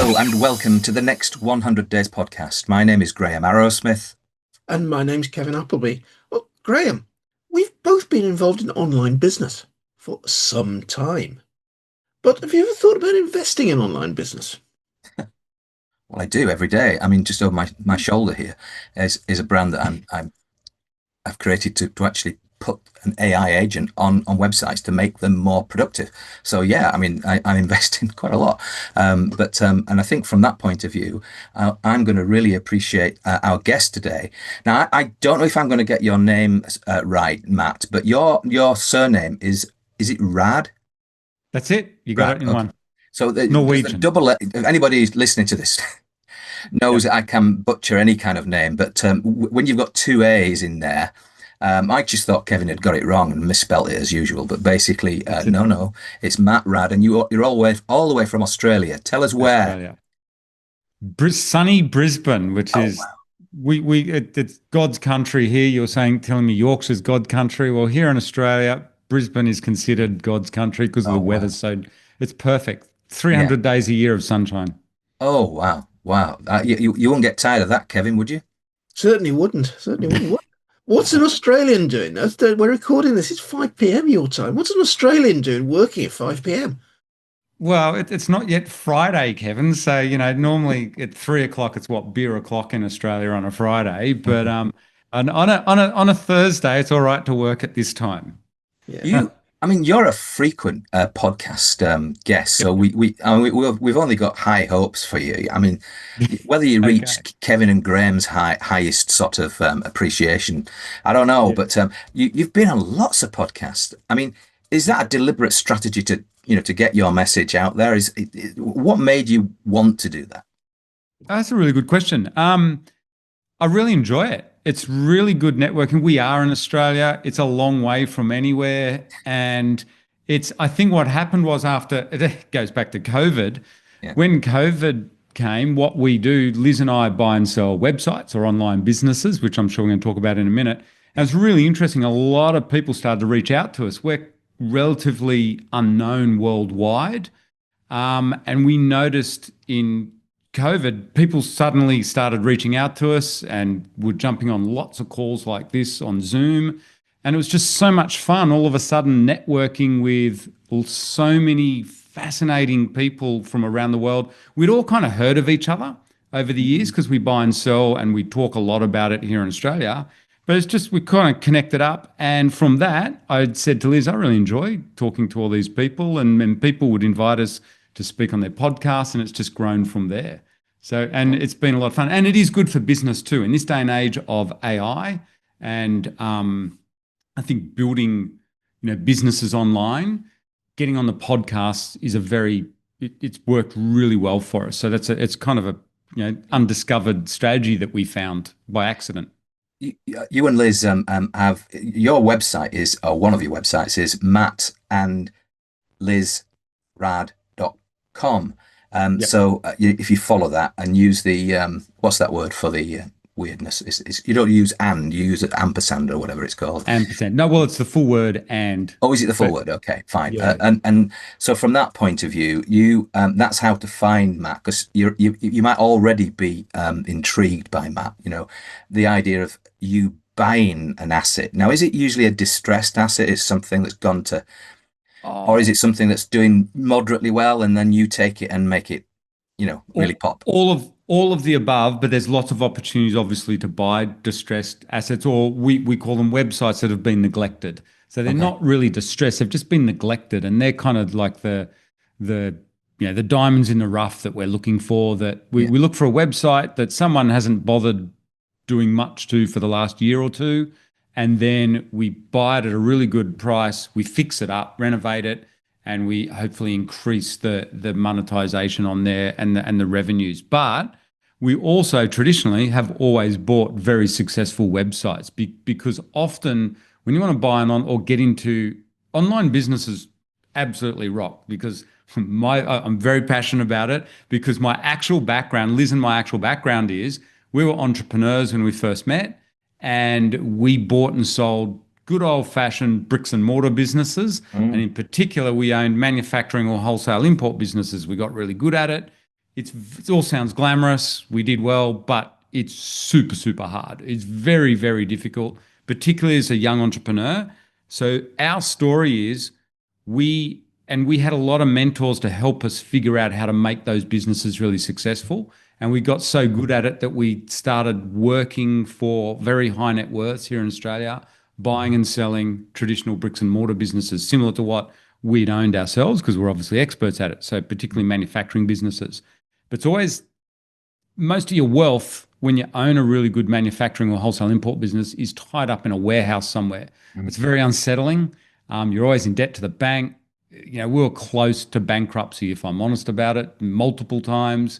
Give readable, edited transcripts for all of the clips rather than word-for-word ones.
Hello and welcome to the next 100 Days podcast. My name is Graham Arrowsmith. And my name's Kevin Appleby. Well, Graham, we've both been involved in online business for some time. But have you ever thought about investing in online business? Well, I do every day. I mean, just over my shoulder here is a brand that I've created to actually put an AI agent on websites to make them more productive. So yeah, I mean, I'm investing quite a lot. And I think from that point of view, I'm going to really appreciate our guest today. Now, I don't know if I'm going to get your name right, Matt, but your surname is it Raad? That's it. You got Rad, it in okay. one. So there's a Norwegian. double. If anybody who's listening to this knows Yep. that I can butcher any kind of name, but when you've got two A's in there, I just thought Kevin had got it wrong and misspelt it as usual. But basically, That's it. no, it's Matt Rad, and you're all the way from Australia. Tell us where. Australia. Sunny Brisbane, which Oh is wow. it's God's country here. You're telling me Yorkshire's God country. Well, here in Australia, Brisbane is considered God's country because of Oh the wow. weather. So it's perfect. Yeah. 300 days a year of sunshine. Oh wow. Wow. You won't get tired of that, Kevin, would you? Certainly wouldn't. Certainly wouldn't. What's an Australian doing? We're recording this. It's 5 p.m. your time. What's an Australian doing working at 5 p.m.? Well, it's not yet Friday, Kevin. So, normally at 3 o'clock, it's beer o'clock in Australia on a Friday. But on a Thursday, it's all right to work at this time. Yeah. I mean, you're a frequent podcast guest, so Yep. we've only got high hopes for you. I mean, whether you reach Okay. Kevin and Graham's highest sort of appreciation, I don't know. Yeah. But you've been on lots of podcasts. I mean, is that a deliberate strategy to get your message out there? What made you want to do that? That's a really good question. I really enjoy it. It's really good networking. We are in Australia. It's a long way from anywhere. And I think what happened was after, it goes back to COVID. Yeah. When COVID came, what we do, Liz and I buy and sell websites or online businesses, which I'm sure we're going to talk about in a minute. And it's really interesting. A lot of people started to reach out to us. We're relatively unknown worldwide. And we noticed in COVID, people suddenly started reaching out to us and were jumping on lots of calls like this on Zoom. And it was just so much fun all of a sudden networking with so many fascinating people from around the world. We'd all kind of heard of each other over the years because we buy and sell and we talk a lot about it here in Australia. But it's just we kind of connected up. And from that, I said to Liz, I really enjoy talking to all these people. And people would invite us to speak on their podcast, and it's just grown from there. So, and it's been a lot of fun, and it is good for business too. In this day and age of AI, and I think building, businesses online, getting on the podcast is it's worked really well for us. So it's kind of a undiscovered strategy that we found by accident. You and Liz have your website or one of your websites is mattandlizrad.com. Yep. So if you follow that and use the what's that word for the weirdness? You don't use you use an ampersand or whatever it's called. Ampersand. No, well, it's the full word and. Oh, is it the full word? Okay, fine. Yeah. And so from that point of view, you that's how to find Matt, because you might already be intrigued by Matt. The idea of you buying an asset. Now, is it usually a distressed asset? It's something that's gone to. Or is it something that's doing moderately well, and then you take it and make it, really pop? All of the above, but there's lots of opportunities, obviously, to buy distressed assets, or we call them websites that have been neglected. So they're not really distressed; they've just been neglected, and they're kind of like the diamonds in the rough that we're looking for. That we look for a website that someone hasn't bothered doing much to for the last year or two. And then we buy it at a really good price, we fix it up, renovate it, and we hopefully increase the monetization on there and the revenues. But we also traditionally have always bought very successful websites because often when you want to buy or get into online businesses, absolutely rock, because I'm very passionate about it, because my actual background, Liz and my actual background is we were entrepreneurs when we first met. And we bought and sold good old-fashioned bricks and mortar businesses. And in particular, we owned manufacturing or wholesale import businesses. We got really good at it. it all sounds glamorous. We did well, but it's super, super hard. It's very, very difficult, particularly as a young entrepreneur. So our story is we had a lot of mentors to help us figure out how to make those businesses really successful. And we got so good at it that we started working for very high net worths here in Australia, buying and selling traditional bricks and mortar businesses, similar to what we'd owned ourselves, because we're obviously experts at it. So particularly manufacturing businesses. But it's always most of your wealth when you own a really good manufacturing or wholesale import business is tied up in a warehouse somewhere. It's very unsettling. You're always in debt to the bank. We were close to bankruptcy, if I'm honest about it, multiple times.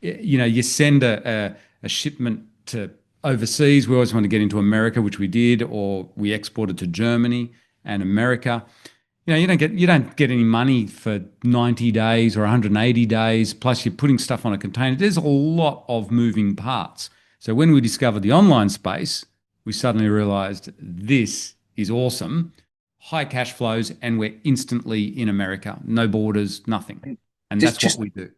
You send a shipment to overseas. We always want to get into America, which we did, or we exported to Germany and America. You don't get any money for 90 days or 180 days, plus you're putting stuff on a container. There's a lot of moving parts. So when we discovered the online space, we suddenly realized this is awesome, high cash flows, and we're instantly in America, no borders, nothing. And that's what we do.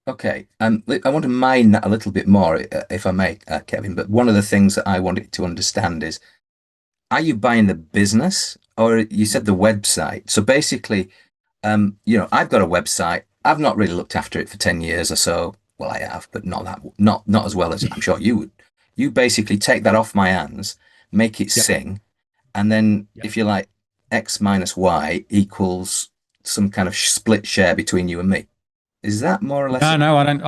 Okay. I want to mine that a little bit more, if I may, Kevin. But one of the things that I wanted to understand is, are you buying the business, or you said the website? So basically, I've got a website. I've not really looked after it for 10 years or so. Well, I have, but not as well as I'm sure you would. You basically take that off my hands, make it sing, and then if you like, X minus Y equals some kind of split share between you and me. Is that more or less? No, I don't.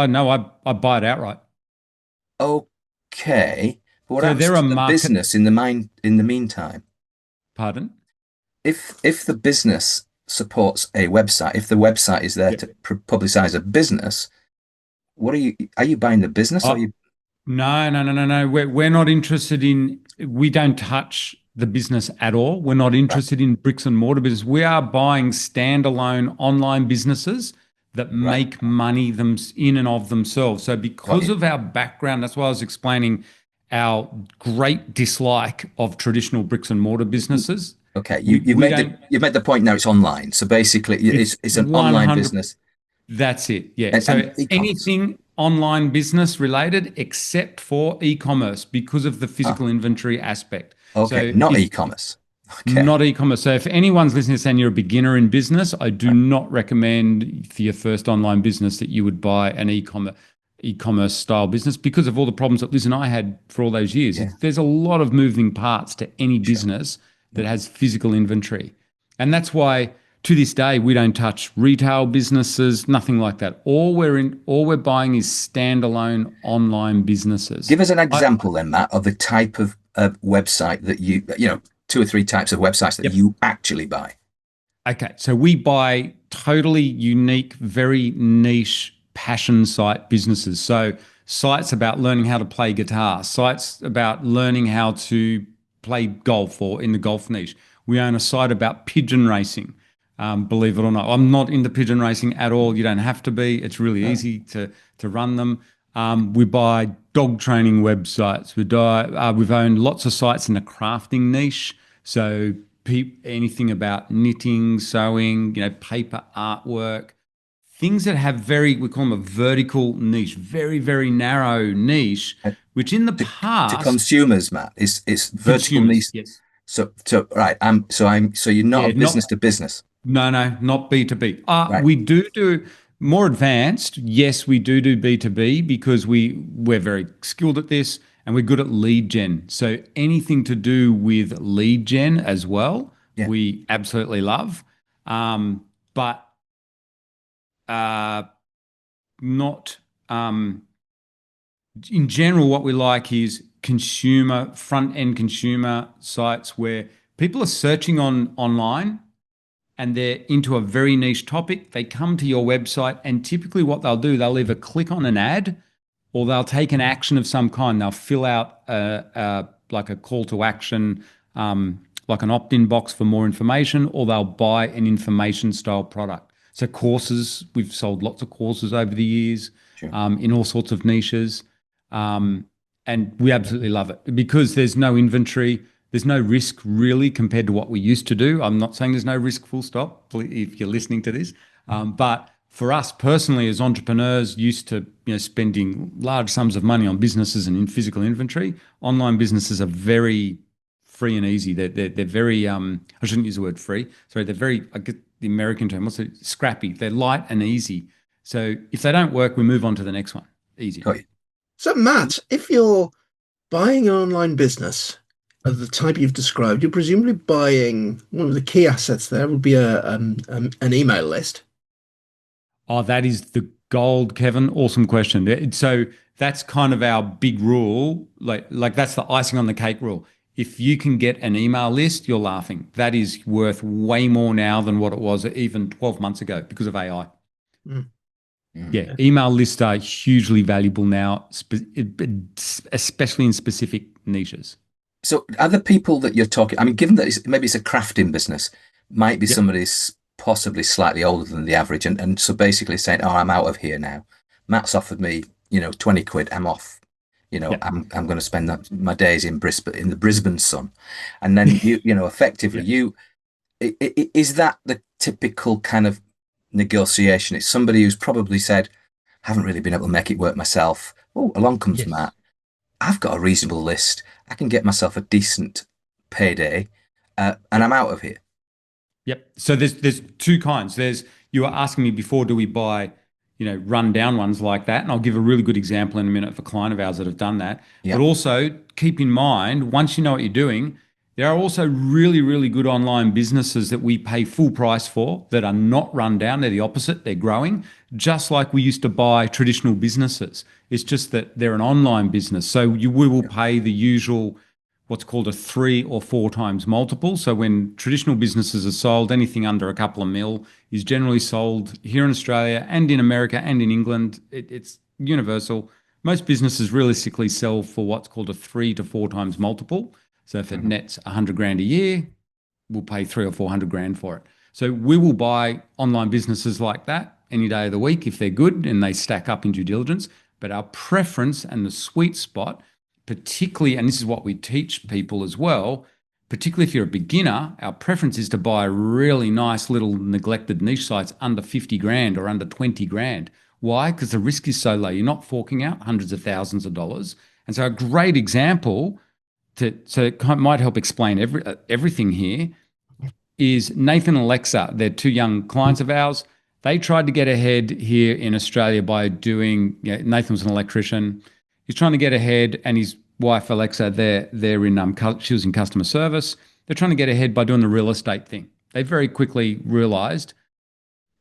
I buy it outright. Okay. But what So happens to the business in the meantime? Pardon? If the business supports a website, if the website is there to publicize a business, are you buying the business, or are you? No. We're not interested in. We don't touch the business at all. We're not interested in bricks and mortar business. We are buying standalone online businesses that make money in and of themselves. So because of our background, that's why I was explaining our great dislike of traditional bricks and mortar businesses. Okay, you've made the point now. It's online, so basically it's an online business. That's it. Yeah. So anything online business related except for e-commerce, because of the physical inventory aspect. Okay, so not e-commerce. Okay. Not e-commerce. So if anyone's listening saying you're a beginner in business, I do not recommend for your first online business that you would buy an e-commerce style business, because of all the problems that Liz and I had for all those years. There's a lot of moving parts to any business that has physical inventory. And that's why to this day we don't touch retail businesses, nothing like that. All we're buying is standalone online businesses. Give us an example then, Matt, of the type of website that you 2 or 3 types of websites that you actually buy. Okay, so we buy totally unique, very niche passion site businesses. So sites about learning how to play guitar, sites about learning how to play golf or in the golf niche. We own a site about pigeon racing, believe it or not. I'm not into pigeon racing at all. You don't have to be. It's really easy to run them. We buy dog training websites. We've owned lots of sites in the crafting niche. So anything about knitting, sewing, paper artwork, things that have we call them a vertical niche, very, very narrow niche, which in the past to consumers, Matt, it's vertical niche. Yes. So right. So you're not a business to business. No, not B2B. We do more advanced. Yes, we do B2B because we're very skilled at this and we're good at lead gen. So anything to do with lead gen as well, we absolutely love. But not in general, what we like is front-end consumer sites where people are searching online and they're into a very niche topic. They come to your website and typically what they'll do, they'll either click on an ad or they'll take an action of some kind. They'll fill out like a call to action, like an opt-in box for more information, or they'll buy an information style product. So courses, we've sold lots of courses over the years in all sorts of niches. And we absolutely love it because there's no inventory. There's no risk really compared to what we used to do. I'm not saying there's no risk, full stop, if you're listening to this. But for us personally as entrepreneurs used to spending large sums of money on businesses and in physical inventory, online businesses are very free and easy. They're very I shouldn't use the word free. Sorry, they're very, I get the American term, what's it? Scrappy. They're light and easy. So if they don't work, we move on to the next one. Easy. Got you. So, Matt, if you're buying an online business of the type you've described, you're presumably buying one of the key assets there would be an email list. Oh, that is the gold, Kevin. Awesome question. So that's kind of our big rule. Like that's the icing on the cake rule. If you can get an email list, you're laughing. That is worth way more now than what it was even 12 months ago because of AI. Mm. Yeah, email lists are hugely valuable now, especially in specific niches. So are the people that you're talking, I mean, given that maybe it's a crafting business, might be somebody possibly slightly older than the average, and so basically saying, oh, I'm out of here now. Matt's offered me, 20 quid, I'm off. I'm going to spend my days in the Brisbane sun. And then, effectively, is that the typical kind of negotiation? It's somebody who's probably said, haven't really been able to make it work myself. Oh, along comes Matt. I've got a reasonable list. I can get myself a decent payday, and I'm out of here. Yep. So there's two kinds. You were asking me before, do we buy, run down ones like that? And I'll give a really good example in a minute of a client of ours that have done that. But also keep in mind, once you know what you're doing, there are also really, really good online businesses that we pay full price for that are not run down. They're the opposite. They're growing, just like we used to buy traditional businesses. It's just that they're an online business. So we will pay the usual, what's called a 3 or 4 times multiple. So when traditional businesses are sold, anything under a couple of mil is generally sold here in Australia and in America and in England. It's universal. Most businesses realistically sell for what's called a 3 to 4 times multiple. So if it nets 100 grand a year, we'll pay 300 or 400 grand for it. So we will buy online businesses like that any day of the week if they're good and they stack up in due diligence. But our preference and the sweet spot, particularly, and this is what we teach people as well, particularly if you're a beginner, our preference is to buy really nice little neglected niche sites under 50 grand or under 20 grand. Why? Because the risk is so low. You're not forking out hundreds of thousands of dollars. And so a great example, so it might help explain everything here, is Nathan and Alexa. They're 2 young clients of ours. They tried to get ahead here in Australia by doing, Nathan was an electrician. He's trying to get ahead, and his wife Alexa, they're in she was in customer service. They're trying to get ahead by doing the real estate thing. They very quickly realised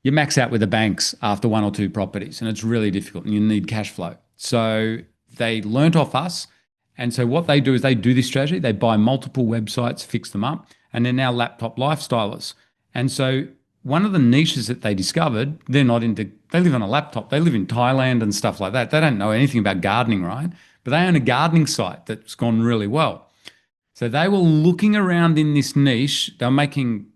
you max out with the banks after 1 or 2 properties, and it's really difficult, and you need cash flow. So they learnt off us, and so what they do is they do this strategy. They buy multiple websites, fix them up, and they're now laptop lifestylers. And so one of the niches that they discovered, they live on a laptop. They live in Thailand and stuff like that. They don't know anything about gardening, right? But they own a gardening site that's gone really well. So they were looking around in this niche. They were making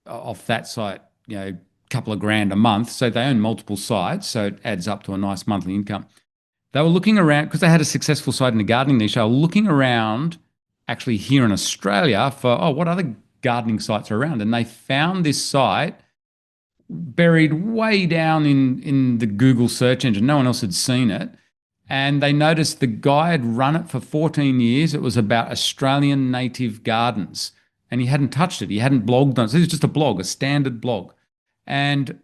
off that site, a couple of grand a month. So they own multiple sites. So it adds up to a nice monthly income. They were looking around because they had a successful site in the gardening niche. They were looking around actually here in Australia for, what other gardening sites are around? And they found this site buried way down in the Google search engine. No one else had seen it. And they noticed the guy had run it for 14 years. It was about Australian native gardens. And he hadn't touched it. He hadn't blogged on it. So it was just a blog, a standard blog. And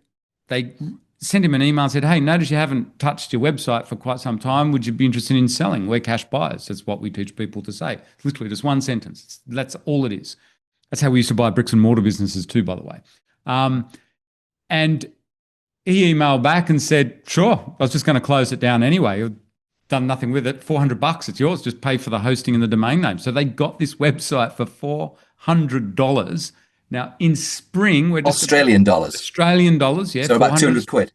they sent him an email and said, hey, notice you haven't touched your website for quite some time. Would you be interested in selling? We're cash buyers. That's what we teach people to say. It's literally just one sentence. That's all it is. That's how we used to buy bricks and mortar businesses too, by the way. And he emailed back and said, sure, I was just going to close it down anyway. I've done nothing with it. $400, it's yours. Just pay for the hosting and the domain name. So they got this website for $400. Now, in spring, we're just Australian dollars. Australian dollars, yeah. So about 200 quid.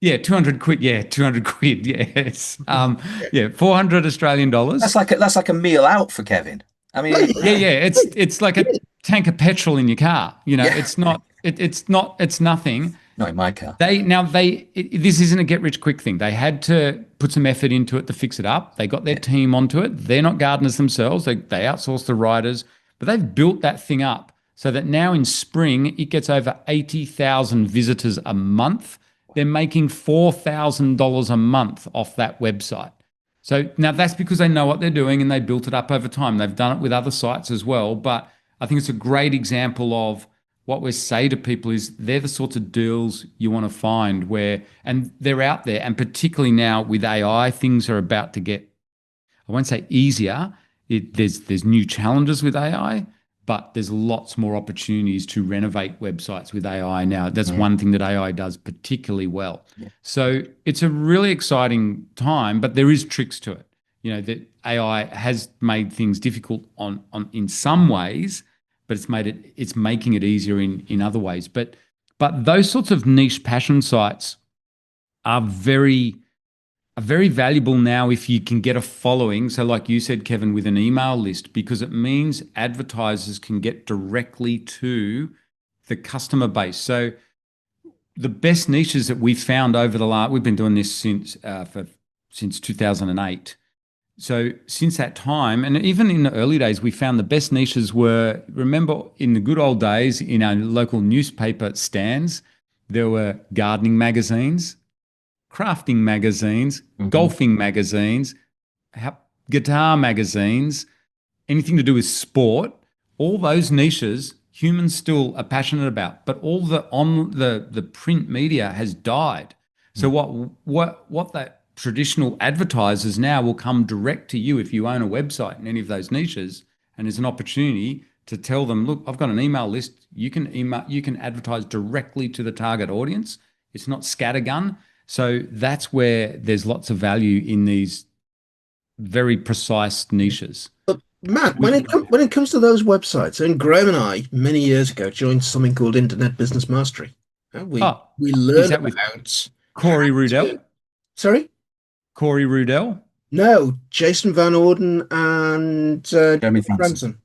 Yeah, 200 quid. Yeah, 200 quid. Yes. 400 Australian dollars. That's like a meal out for Kevin. I mean, yeah. It's like a tank of petrol in your car. It's not. It's nothing. Not in my car. This isn't a get rich quick thing. They had to put some effort into it to fix it up. They got their team onto it. They're not gardeners themselves. They outsource the riders, but they've built that thing up so that now in spring it gets over 80,000 visitors a month. they're making $4,000 a month off that website. So now that's because they know what they're doing and they built it up over time. They've done it with other sites as well. But I think it's a great example of what we say to people is they're the sorts of deals you want to find where, and they're out there. And particularly now with AI, things are about to get, I won't say easier. There's new challenges with AI, but there's lots more opportunities to renovate websites with AI now. That's one thing that AI does particularly well. Yeah. So it's a really exciting time, but there is tricks to it. That AI has made things difficult on in some ways, but it's making it easier in other ways. But those sorts of niche passion sites are very valuable now if you can get a following. So like you said, Kevin, with an email list, because it means advertisers can get directly to the customer base. So the best niches that we've found we've been doing this since 2008. So since that time, and even in the early days, we found the best niches were, remember in the good old days in our local newspaper stands, there were gardening magazines, crafting magazines, golfing magazines, guitar magazines, anything to do with sport. All those niches humans still are passionate about, but all the print media has died. So what that traditional advertisers now will come direct to you if you own a website in any of those niches, and there's an opportunity to tell them, look, I've got an email list. You can advertise directly to the target audience. It's not scattergun. So that's where there's lots of value in these very precise niches. But Matt, when it comes to those websites, and Graham and I many years ago joined something called Internet Business Mastery. We learned about Corey Rudell. Sorry, Corey Rudell. No, Jason Van Orden and Jeremy Franson.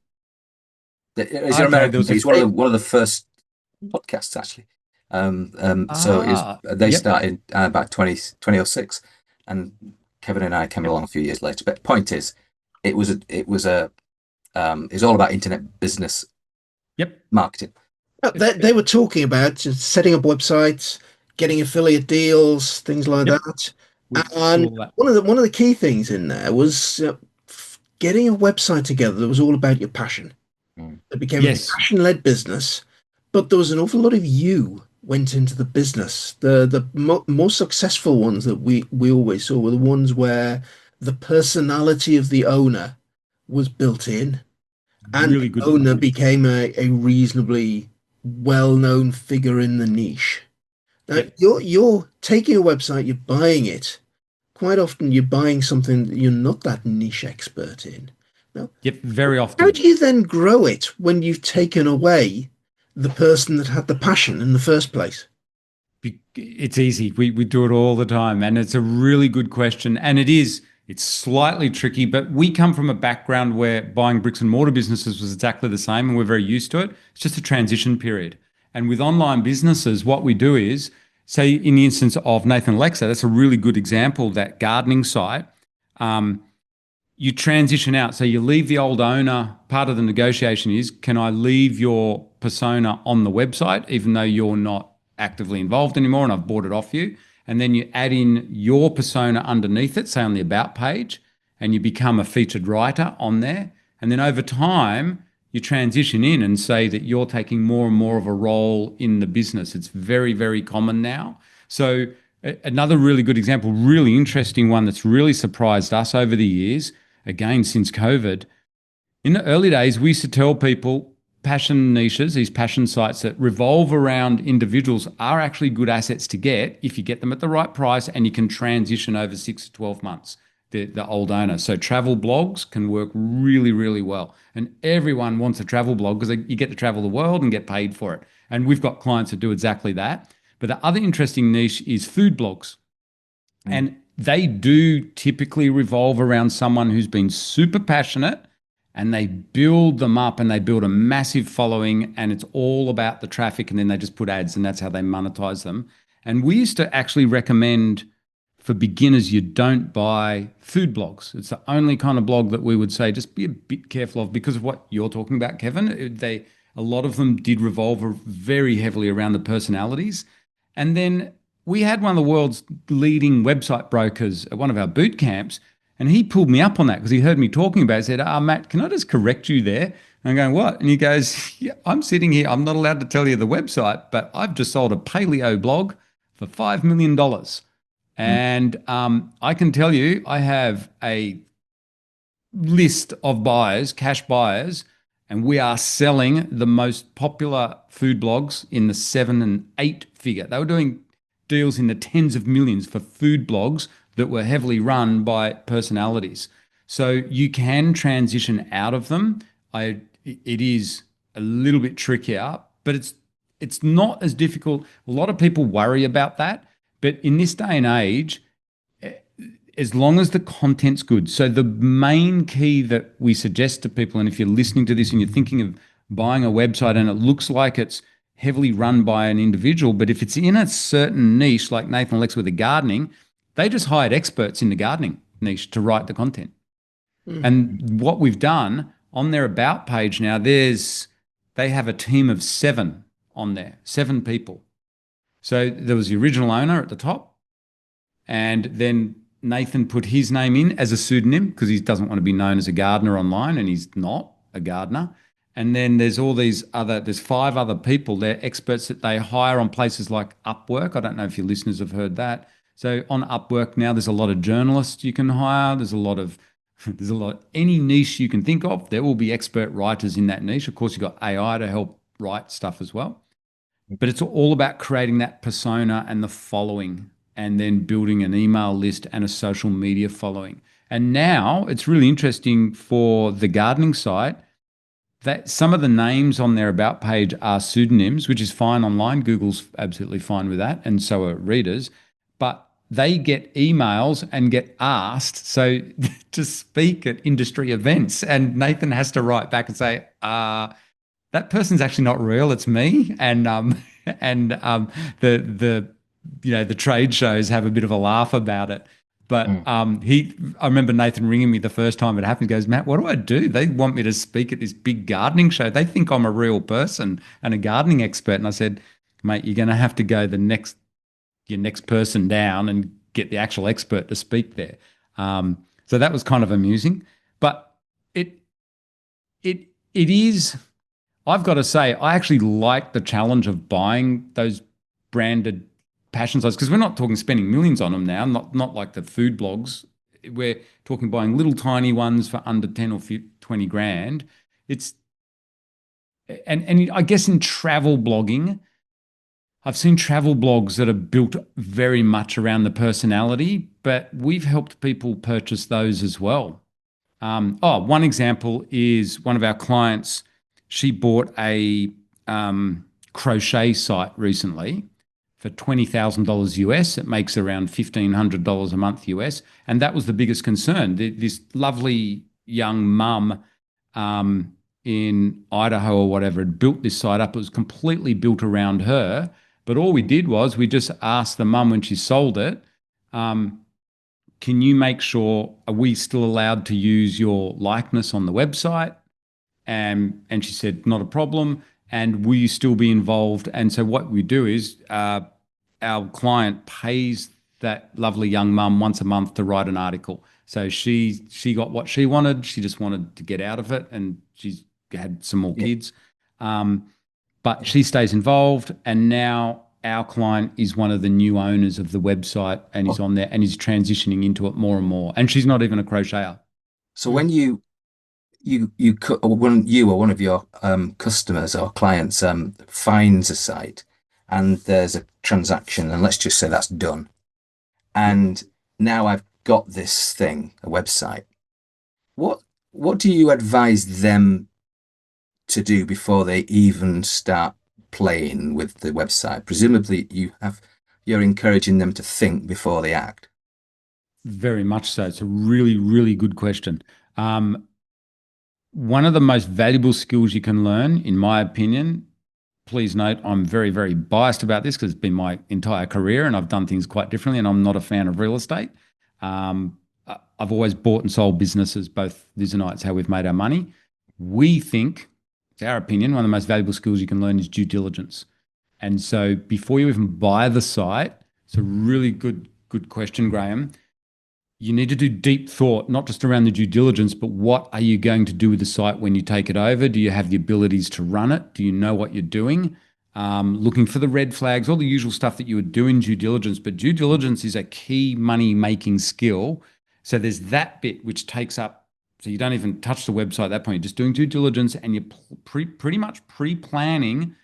He's an American. He's one of the first podcasts actually. They started about 2006, and Kevin and I came along a few years later. But point is, it was all about internet business. Marketing. They were talking about setting up websites, getting affiliate deals, things like that. And one of the key things in there was getting a website together that was all about your passion. It became a passion-led business, but there was an awful lot of you went into the business. The more successful ones that we always saw were the ones where the personality of the owner was built in, and the owner became a reasonably well-known figure in the niche. Now, you're taking a website, you're buying it. Quite often, you're buying something that you're not that niche expert in. No? Very often. How do you then grow it when you've taken away the person that had the passion in the first place? It's easy. We do it all the time, and it's a really good question. And it's slightly tricky, but we come from a background where buying bricks and mortar businesses was exactly the same, and we're very used to it. It's just a transition period. And with online businesses, what we do is, say in the instance of Nathan Alexa, that's a really good example, that gardening site. You transition out. So you leave the old owner. Part of the negotiation is, can I leave your persona on the website, even though you're not actively involved anymore and I've bought it off you? And then you add in your persona underneath it, say on the About page, and you become a featured writer on there. And then over time, you transition in and say that you're taking more and more of a role in the business. It's very, very common now. So another really good example, really interesting one that's really surprised us over the years, again, since COVID. In the early days, we used to tell people passion niches, these passion sites that revolve around individuals, are actually good assets to get if you get them at the right price and you can transition over 6 to 12 months. The old owner. So travel blogs can work really, really well. And everyone wants a travel blog because you get to travel the world and get paid for it. And we've got clients that do exactly that. But the other interesting niche is food blogs. And they do typically revolve around someone who's been super passionate, and they build them up and they build a massive following, and it's all about the traffic, and then they just put ads, and that's how they monetize them. And we used to actually recommend, for beginners, you don't buy food blogs. It's the only kind of blog that we would say just be a bit careful of, because of what you're talking about, Kevin. A lot of them did revolve very heavily around the personalities. And then we had one of the world's leading website brokers at one of our boot camps, and he pulled me up on that because he heard me talking about it. He said, Matt, can I just correct you there? And I'm going, what? And he goes, yeah, I'm sitting here. I'm not allowed to tell you the website, but I've just sold a paleo blog for $5 million. And I can tell you, I have a list of buyers, cash buyers, and we are selling the most popular food blogs in the 7 and 8 figure. They were doing deals in the tens of millions for food blogs that were heavily run by personalities. So you can transition out of them. It is a little bit trickier, but it's not as difficult. A lot of people worry about that, but in this day and age, as long as the content's good. So the main key that we suggest to people, and if you're listening to this and you're thinking of buying a website and it looks like it's heavily run by an individual, but if it's in a certain niche, like Nathan and Lex with the gardening, they just hired experts in the gardening niche to write the content. And what we've done on their about page now, they have a team of 7 on there, 7 people. So there was the original owner at the top, and then Nathan put his name in as a pseudonym because he doesn't want to be known as a gardener online, and he's not a gardener. And then there's 5 other people. They're experts that they hire on places like Upwork. I don't know if your listeners have heard that. So on Upwork now, there's a lot of journalists you can hire. There's a lot, any niche you can think of, there will be expert writers in that niche. Of course, you've got AI to help write stuff as well. But it's all about creating that persona and the following, and then building an email list and a social media following. And now it's really interesting for the gardening site that some of the names on their about page are pseudonyms, which is fine online. Google's absolutely fine with that, and so are readers. But they get emails and get asked to speak at industry events, and Nathan has to write back and say, that person's actually not real, it's me. And the trade shows have a bit of a laugh about it. But I remember Nathan ringing me the first time it happened. He goes, Matt, what do I do? They want me to speak at this big gardening show. They think I'm a real person and a gardening expert. And I said, mate, you're going to have to go your next person down and get the actual expert to speak there. So that was kind of amusing. But it is, I've got to say, I actually like the challenge of buying those branded passion sites, because we're not talking spending millions on them now, not like the food blogs. We're talking buying little tiny ones for under 10 or 20 grand. And I guess in travel blogging, I've seen travel blogs that are built very much around the personality, but we've helped people purchase those as well. One example is one of our clients. She bought a crochet site recently for $20,000 US. It makes around $1,500 a month US. And that was the biggest concern. This lovely young mum in Idaho or whatever had built this site up. It was completely built around her. But all we did was we just asked the mum when she sold it, can you make sure, are we still allowed to use your likeness on the website? And she said, not a problem. And will you still be involved? And so what we do is our client pays that lovely young mum once a month to write an article. So she got what she wanted. She just wanted to get out of it, and she's had some more kids. But she stays involved, and now our client is one of the new owners of the website, and is on there and is transitioning into it more and more. And she's not even a crocheter. So when when you or one of your customers or clients finds a site and there's a transaction, and let's just say that's done, and now I've got this thing, a website, what do you advise them to do before they even start playing with the website? Presumably you're encouraging them to think before they act. Very much so. It's a really, really good question. One of the most valuable skills you can learn, in my opinion, please note I'm very, very biased about this because it's been my entire career and I've done things quite differently, and I'm not a fan of real estate. I've always bought and sold businesses. Both Liz and I, it's how we've made our money. We think, it's our opinion, one of the most valuable skills you can learn is due diligence. And so before you even buy the site, It's a really good question, Graham. You need to do deep thought, not just around the due diligence, but what are you going to do with the site when you take it over? Do you have the abilities to run it? Do you know what you're doing? Looking for the red flags, all the usual stuff that you would do in due diligence. But due diligence is a key money-making skill. So there's that bit which takes up, so you don't even touch the website at that point. You're just doing due diligence and you're pretty much pre-planning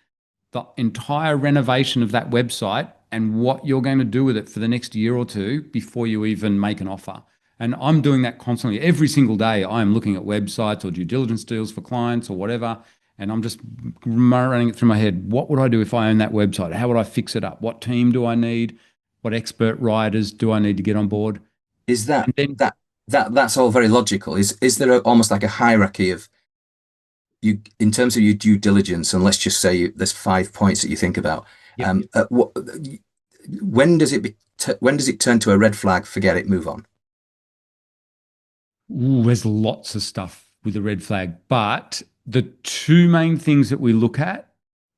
the entire renovation of that website and what you're going to do with it for the next year or two before you even make an offer. And I'm doing that constantly. Every single day, I am looking at websites or due diligence deals for clients or whatever, and I'm just running it through my head. What would I do if I own that website? How would I fix it up? What team do I need? What expert writers do I need to get on board? Is that And then, that's all very logical? Is there almost like a hierarchy of you in terms of your due diligence? And let's just say there's 5 points that you think about. yep. When does when does it turn to a red flag? Forget it, move on. Ooh, there's lots of stuff with a red flag, but the two main things that we look at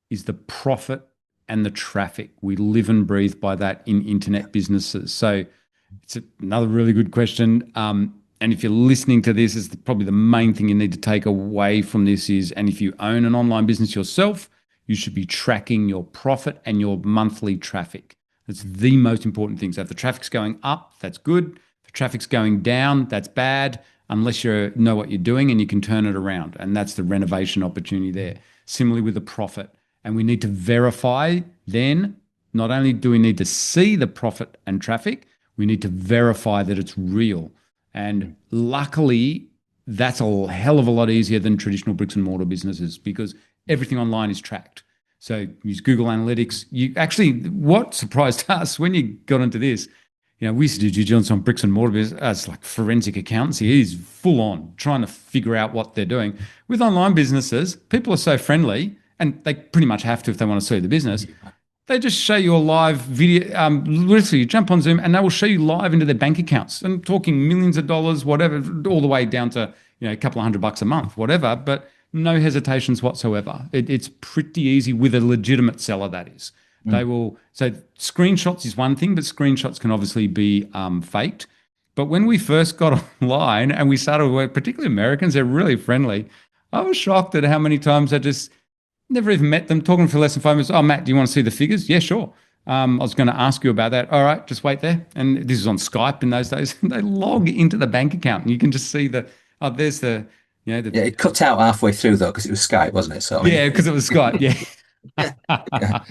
is the profit and the traffic. We live and breathe by that in internet businesses. So it's another really good question. And if you're listening to this, is probably the main thing you need to take away from this is, and if you own an online business yourself, you should be tracking your profit and your monthly traffic. That's the most important thing. So if the traffic's going up, that's good. If the traffic's going down, that's bad, unless you know what you're doing and you can turn it around. And that's the renovation opportunity there. Similarly with the profit. And we need to verify then, not only do we need to see the profit and traffic, we need to verify that it's real. And luckily, that's a hell of a lot easier than traditional bricks and mortar businesses because everything online is tracked. So use Google Analytics. You actually, what surprised us when you got into this, we used to do due diligence on bricks and mortar business. It's like forensic accountancy. It is full on trying to figure out what they're doing. With online businesses, people are so friendly and they pretty much have to if they want to see the business. They just show you a live video. Literally, you jump on Zoom and they will show you live into their bank accounts and talking millions of dollars, whatever, all the way down to a couple of $100 a month, whatever. But no hesitations whatsoever. It's pretty easy with a legitimate seller. That is, they will. So screenshots is one thing, but screenshots can obviously be faked. But when we first got online and we started work, particularly Americans, they're really friendly. I was shocked at how many times I just never even met them, talking for less than 5 minutes. Oh, Matt, do you want to see the figures? Yeah, sure. I was going to ask you about that. All right, just wait there. And this is on Skype in those days. They log into the bank account and you can just see there's the, yeah, it cut out halfway through though, because it was Skype, wasn't it? So yeah, because it was Skype. Yeah.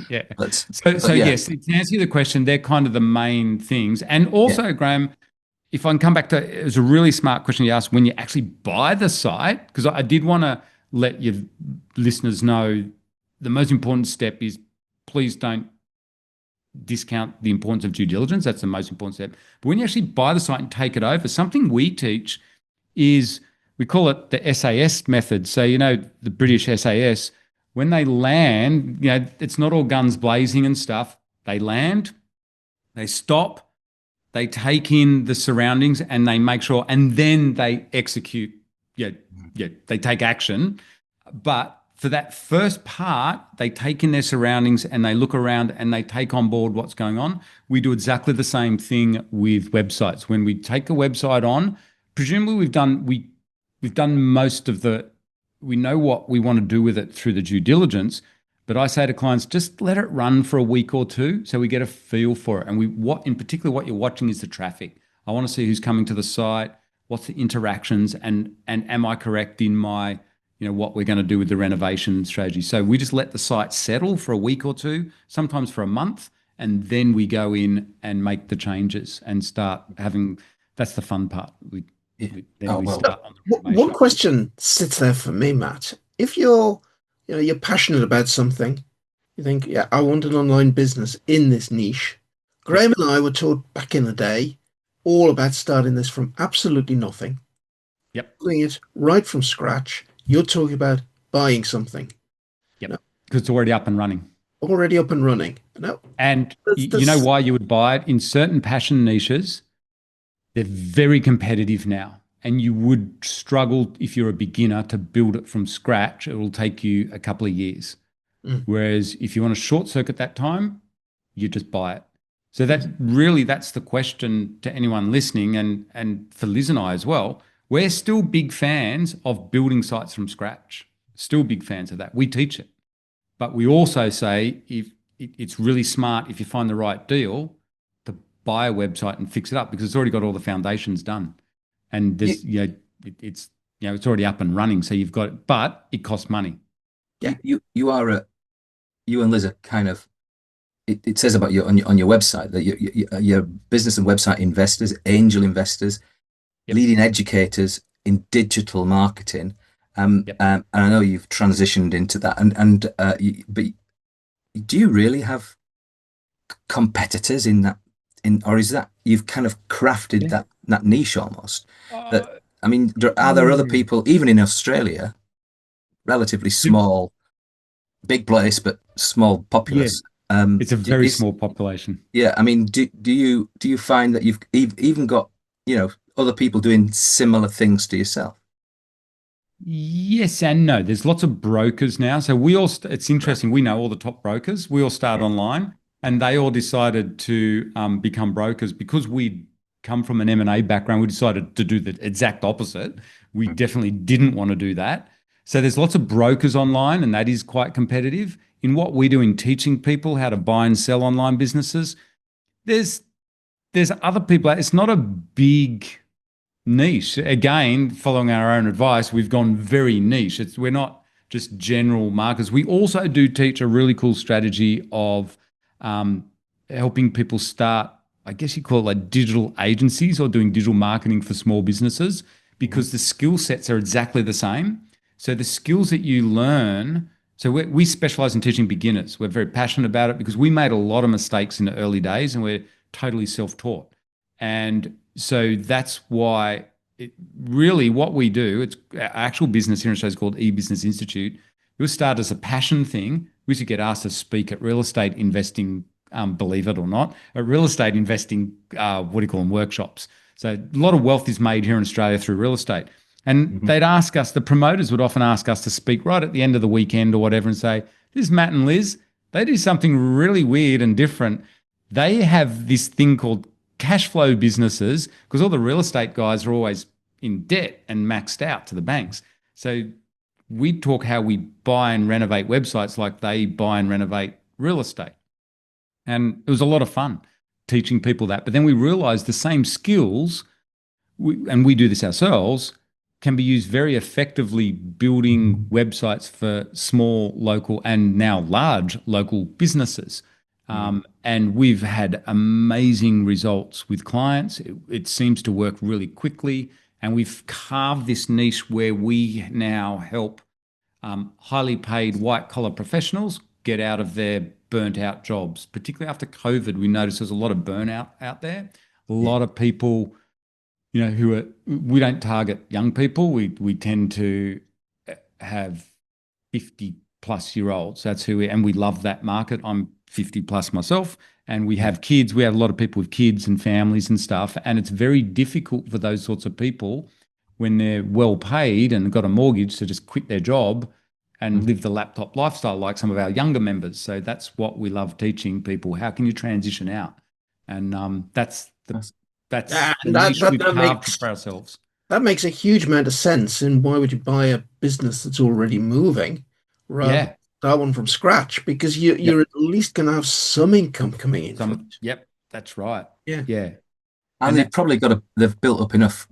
Yeah. So yeah. Yes, to answer the question, they're kind of the main things. And also, Graham, if I can come back to, it was a really smart question you asked when you actually buy the site, because I did want to let your listeners know the most important step is please don't discount the importance of due diligence. That's the most important step. But when you actually buy the site and take it over, something we teach is, we call it the SAS method. So, the British SAS, when they land, it's not all guns blazing and stuff. They land, they stop, they take in the surroundings and they make sure, and then they execute. They take action. But for that first part, they take in their surroundings and they look around and they take on board what's going on. We do exactly the same thing with websites. When we take a website on, presumably we've done most of we know what we want to do with it through the due diligence, but I say to clients, just let it run for a week or two so we get a feel for it. And in particular, what you're watching is the traffic. I want to see who's coming to the site, what's the interactions, and am I correct in my, what we're going to do with the renovation strategy. So we just let the site settle for a week or two, sometimes for a month, and then we go in and make the changes and start having, that's the fun part. One question sits there for me, Matt. If you're passionate about something, you think, yeah, I want an online business in this niche. Graham and I were taught back in the day all about starting this from absolutely nothing. Yep. Doing it right from scratch. You're talking about buying something. Yep. Because it's already up and running. Already up and running. No. And you know why you would buy it? In certain passion niches, they're very competitive now. And you would struggle if you're a beginner to build it from scratch. It will take you a couple of years. Whereas if you want to short circuit that time, you just buy it. So that's the question to anyone listening, and for Liz and I as well. We're still big fans of building sites from scratch. Still big fans of that. We teach it, but we also say if it's really smart if you find the right deal to buy a website and fix it up because it's already got all the foundations done, and You, there's it's it's already up and running. So you've got it, but it costs money. Yeah. you are you and Liz are kind of, it says about you on your website that you're business and website investors, angel investors, Yep. leading educators in digital marketing. Yep. And I know you've transitioned into that. But do you really have competitors in that? Or is that you've kind of crafted Yeah. that niche almost? That, Uh, I mean, are there other people, even in Australia, relatively small, big place but small yeah, populace? it's a very small population. Yeah, I mean, do you find that you've even got, other people doing similar things to yourself? Yes and no. There's lots of brokers now. So it's Right. interesting. We know all the top brokers. We all start Yeah. online and they all decided to become brokers because we come from an M&A background. We decided to do the exact opposite. We Mm. definitely didn't want to do that. So there's lots of brokers online and that is quite competitive. In what we do in teaching people how to buy and sell online businesses, there's there's other people. It's not a big niche. Again, following our own advice, we've gone very niche. We're not just general marketers. We also do teach a really cool strategy of um, helping people start, I guess you call it like digital agencies or doing digital marketing for small businesses Mhm. because the skill sets are exactly the same. So the skills that you learn, so we specialize in teaching beginners. We're very passionate about it because we made a lot of mistakes in the early days and we're totally self-taught. And so that's why really what we do, it's our actual business here in Australia is called E-Business Institute. It was started as a passion thing. We used to get asked to speak at real estate investing, believe it or not, at real estate investing, what do you call them, workshops. So a lot of wealth is made here in Australia through real estate. And Mhm. they'd ask us, the promoters would often ask us to speak right at the end of the weekend or whatever and say, this is Matt and Liz. They do something really weird and different. They have this thing called cash flow businesses because all the real estate guys are always in debt and maxed out to the banks. So we talk how we buy and renovate websites like they buy and renovate real estate. And it was a lot of fun teaching people that. But then we realized the same skills, and we do this ourselves, can be used very effectively building websites for small, local, and now large local businesses. Mm. And we've had amazing results with clients. It seems to work really quickly. And we've carved this niche where we now help highly paid white collar professionals get out of their burnt out jobs. Particularly after COVID, we noticed there's a lot of burnout out there. A Yeah. lot of people, we don't target young people. We tend to have 50 plus year olds. That's and we love that market. I'm 50 plus myself, and we Yeah. have kids. We have a lot of people with kids and families and stuff. And it's very difficult for those sorts of people when they're well paid and got a mortgage to just quit their job and Mm. live the laptop lifestyle like some of our younger members. So that's what we love teaching people. How can you transition out? And That's, that's the And niche we've carved for ourselves. that makes a huge amount of sense. And why would you buy a business that's already moving rather than Yeah. start one from scratch? Because you're Yep. at least going to have some income coming in from it. Yep. That's right. Yeah. Yeah. and And they've that, probably they've built up enough,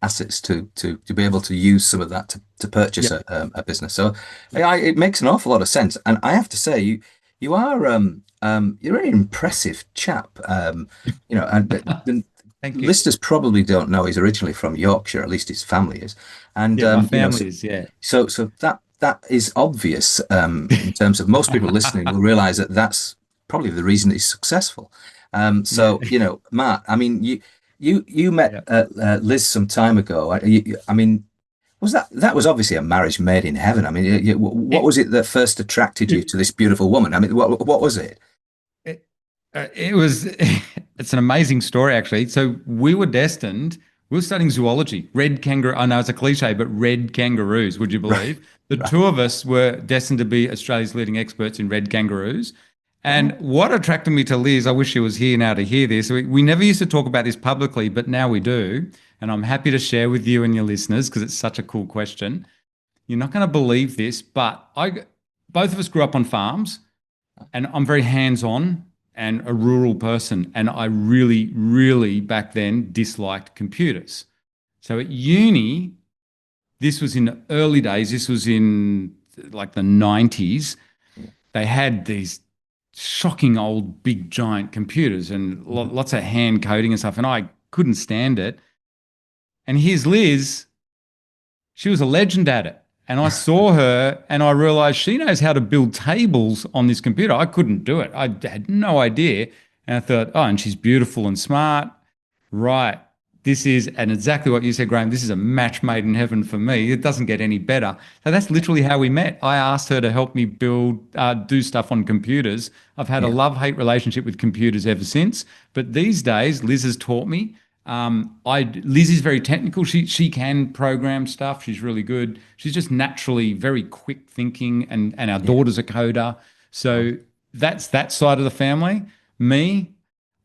assets to be able to use some of that to purchase yep. a business. So it makes an awful lot of sense. And I have to say, you are you're an impressive chap. And the Thank you. listeners probably don't know he's originally from Yorkshire, at least his family is. And Yeah. My so, family is, yeah. so that is obvious, in terms of most people listening will realize that that's probably the reason he's successful. Yeah. So, Matt, I mean, you met Yeah. Liz some time ago. I mean, that was obviously a marriage made in heaven? I mean, what It, was it that first attracted you it, to this beautiful woman? I mean, what was it? it was, it's an amazing story, actually. So we were studying zoology, red kangaroo. I know it's a cliche, but red kangaroos, would you Right, believe? The right. two of us were destined to be Australia's leading experts in red kangaroos. And what attracted me to Liz, I wish she was here now to hear this. We never used to talk about this publicly, but now we do. And I'm happy to share with you and your listeners because it's such a cool question. You're not going to believe this, but both of us grew up on farms, and I'm very hands-on and a rural person. And I really, really back then disliked computers. So at uni, this was in the early days, this was in like the 90s. They had these shocking old big giant computers and lots of hand coding and stuff. And I couldn't stand it. And here's Liz. She was a legend at it. And I saw her and I realized she knows how to build tables on this computer. I couldn't do it. I had no idea. And I thought, oh, and she's beautiful and smart. Right. This is, and exactly what you said, Graham, this is a match made in heaven for me. It doesn't get any better. So that's literally how we met. I asked her to help me do stuff on computers. I've had a love-hate relationship with computers ever since. But these days, Liz has taught me. Liz is very technical. She can program stuff. She's really good. She's just naturally very quick thinking, and our daughter's a coder. So that's that side of the family. Me,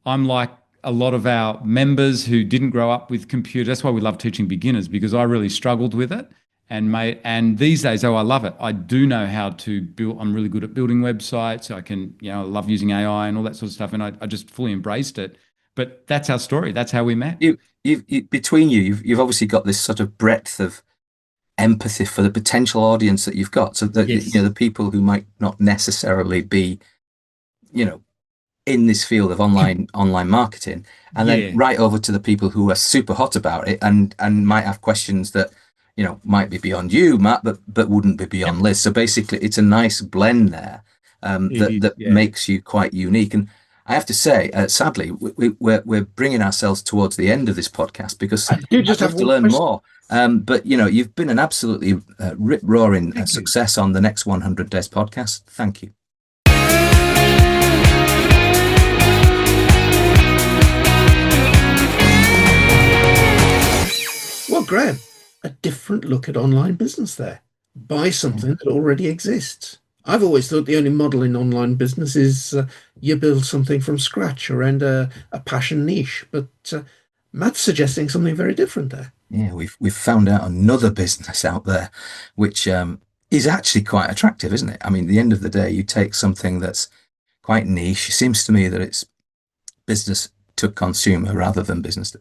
I'm like a lot of our members who didn't grow up with computers. That's why we love teaching beginners, because I really struggled with it. And these days, I love it. I do know how to build. I'm really good at building websites. I can, I love using AI and all that sort of stuff. And I just fully embraced it. But that's our story. That's how we met. Between you've obviously got this sort of breadth of empathy for the potential audience that you've got. So that, the people who might not necessarily be, in this field of online marketing, and then right over to the people who are super hot about it and might have questions that might be beyond you, Matt, but wouldn't be beyond Liz. So basically, it's a nice blend there that makes you quite unique. And I have to say, sadly, we're bringing ourselves towards the end of this podcast because I do just have to learn more. But you've been an absolutely rip-roaring success on the Next 100 Days podcast. Thank you. Well, Graham, a different look at online business there. Buy something that already exists. I've always thought the only model in online business is you build something from scratch around a passion niche. But Matt's suggesting something very different there. Yeah, we've found out another business out there, which is actually quite attractive, isn't it? I mean, at the end of the day, you take something that's quite niche. It seems to me that it's business to consumer rather than business to,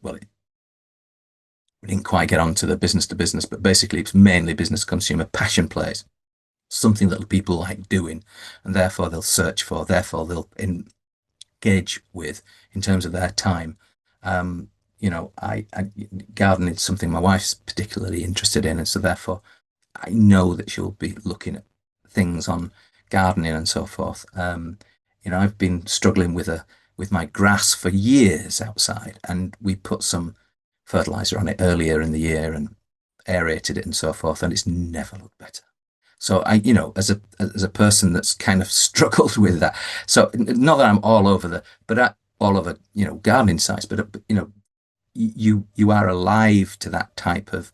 we didn't quite get onto the business to business, but basically it's mainly business consumer passion plays, something that people like doing, and therefore they'll search for, therefore they'll engage with in terms of their time. Gardening is something my wife's particularly interested in, and so therefore I know that she'll be looking at things on gardening and so forth. I've been struggling with my grass for years outside, and we put some fertilizer on it earlier in the year and aerated it and so forth, and it's never looked better. So as a person that's kind of struggled with that, so not that I'm all over gardening sites, but you are alive to that type of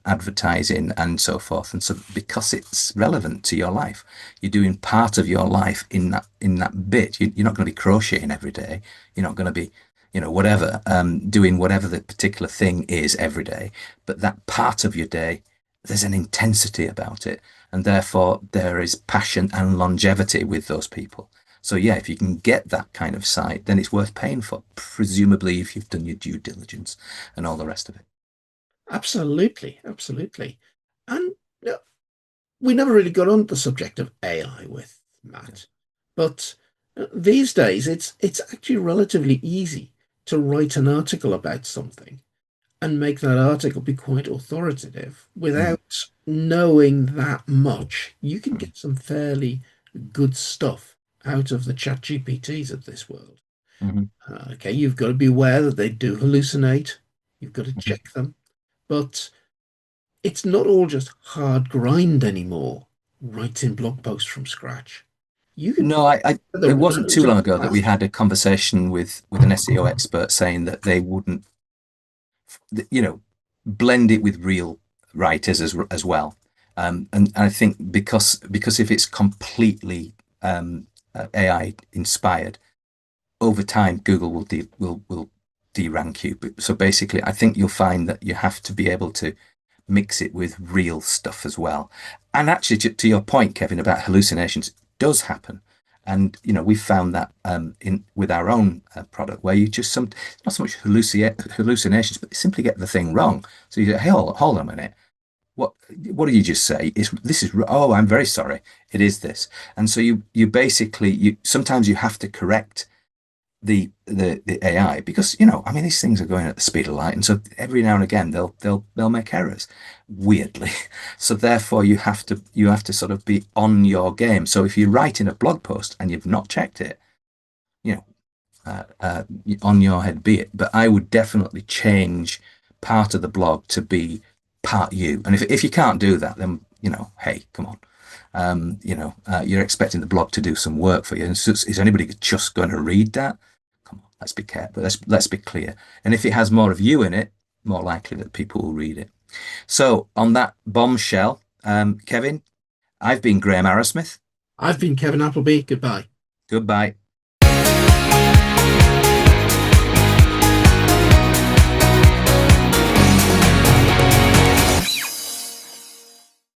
advertising and so forth, and so because it's relevant to your life, you're doing part of your life in that bit. You're not going to be crocheting every day. You're not going to be whatever, doing whatever the particular thing is every day. But that part of your day, there's an intensity about it. And therefore, there is passion and longevity with those people. So, if you can get that kind of site, then it's worth paying for, presumably if you've done your due diligence and all the rest of it. Absolutely. Absolutely. And we never really got on the subject of AI with Matt. But these days, it's actually relatively easy to write an article about something and make that article be quite authoritative without knowing that much. You can get some fairly good stuff out of the chat GPTs of this world. Okay, you've got to be aware that they do hallucinate. You've got to check them. But it's not all just hard grind anymore, writing blog posts from scratch. You can it wasn't too long ago that we had a conversation with an SEO expert saying that they wouldn't, blend it with real writers as well. And I think because if it's completely AI inspired, over time Google will de-rank you. So basically, I think you'll find that you have to be able to mix it with real stuff as well. And actually, to your point, Kevin, about hallucinations, it does happen. And we found that in with our own product, where you just not so much hallucinations, but they simply get the thing wrong. So you say, hey, hold on a minute. What do you just say? This is oh, I'm very sorry. It is this. And so you basically sometimes you have to correct the AI, because I mean, these things are going at the speed of light, and so every now and again they'll make errors, weirdly. So therefore you have to sort of be on your game. So if you write in a blog post and you've not checked it, you know on your head be it. But I would definitely change part of the blog to be part you. And if you can't do that, then hey, come on. You're expecting the blog to do some work for you. And so is anybody just going to read that? Come on, let's be careful. Let's be clear. And if it has more of you in it, more likely that people will read it. So on that bombshell, Kevin, I've been Graham Arrowsmith. I've been Kevin Appleby. Goodbye. Goodbye.